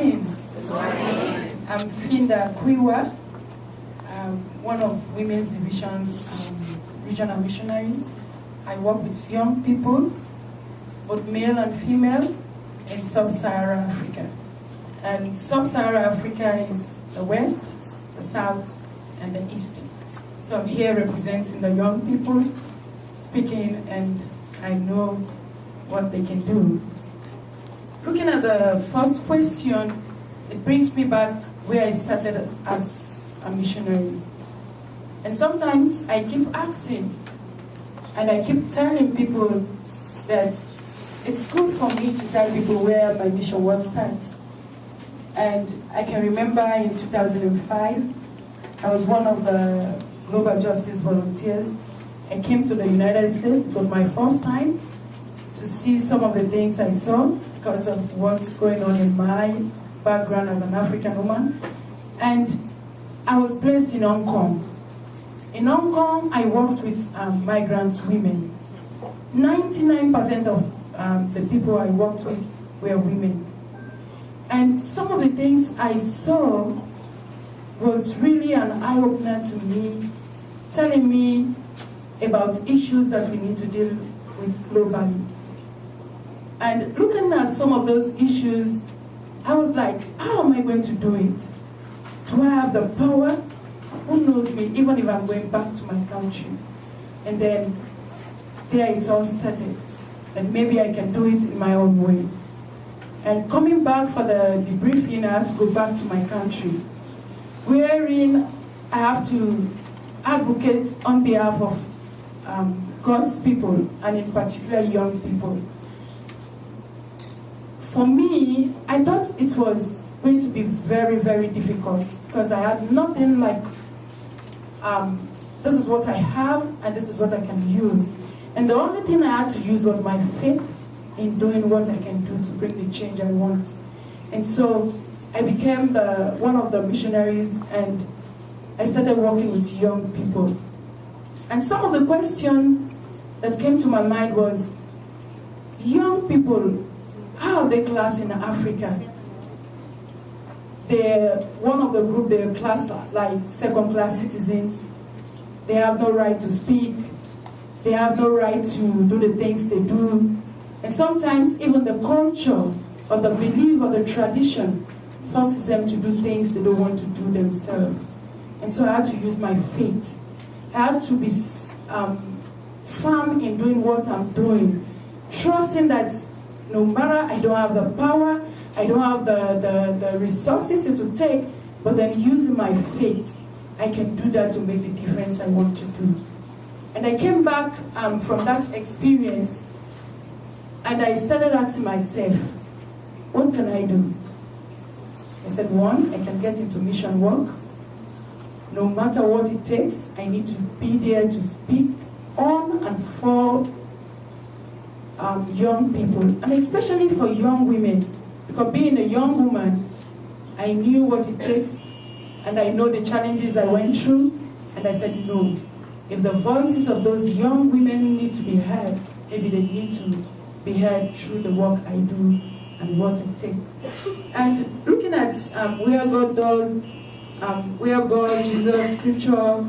morning. Good morning. I'm Finda Quiwa. I'm one of Women's Division's regional missionary. I work with young people, both male and female, in Sub-Saharan Africa. And Sub-Saharan Africa is the West, the South, and the East. So I'm here representing the young people, speaking, and I know what they can do. Looking at the first question, it brings me back where I started as a missionary. And sometimes I keep asking, and I keep telling people that it's good for me to tell people where my mission work starts. And I can remember in 2005, I was one of the Global Justice volunteers. I came to the United States. It was my first time to see some of the things I saw because of what's going on in my background as an African woman. And I was placed in Hong Kong. In Hong Kong, I worked with migrant women. 99% of the people I worked with were women. And some of the things I saw was really an eye-opener to me, telling me about issues that we need to deal with globally. And looking at some of those issues, I was like, how am I going to do it? Do I have the power? Who knows me, even if I'm going back to my country? And then there it all started. And maybe I can do it in my own way. And coming back for the debriefing, I had to go back to my country, wherein I have to advocate on behalf of God's people, and in particular young people. For me, I thought it was going to be very, very difficult because I had nothing like, this is what I have and this is what I can use. And the only thing I had to use was my faith in doing what I can do to bring the change I want. And so I became one of the missionaries, and I started working with young people. And some of the questions that came to my mind was, young people, how are they classed in Africa? They're one of the group, they're classed like second-class citizens. They have no right to speak. They have no right to do the things they do. And sometimes even the culture or the belief or the tradition forces them to do things they don't want to do themselves. And so I had to use my faith. I had to be firm in doing what I'm doing, trusting that no matter I don't have the power, I don't have the resources it will take, but then using my faith, I can do that to make the difference I want to do. And I came back from that experience, and I started asking myself, what can I do? I said, one, I can get into mission work. No matter what it takes, I need to be there to speak on and for young people, and especially for young women. Because being a young woman, I knew what it takes, and I know the challenges I went through, and I said, no, if the voices of those young women need to be heard, maybe they need to be heard through the work I do and what it takes. And looking at where God does, where God, Jesus, Scripture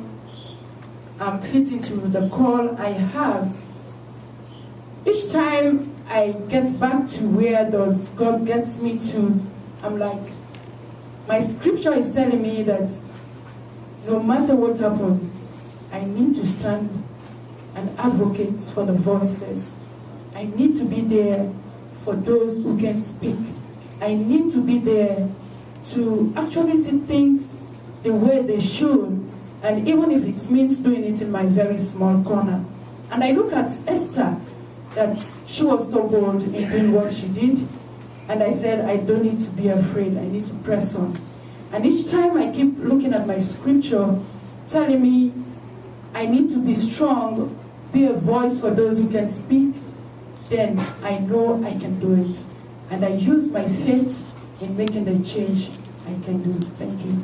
fit into the call I have, each time I get back to where does God gets me to, I'm like, my Scripture is telling me that no matter what happens, I need to stand and advocate for the voiceless. I need to be there for those who can't speak. I need to be there to actually see things the way they should, and even if it means doing it in my very small corner. And I look at Esther, that she was so bold in doing what she did, and I said, I don't need to be afraid, I need to press on. And each time I keep looking at my Scripture, telling me I need to be strong, be a voice for those who can speak, then I know I can do it. And I use my faith in making the change I can do. Thank you.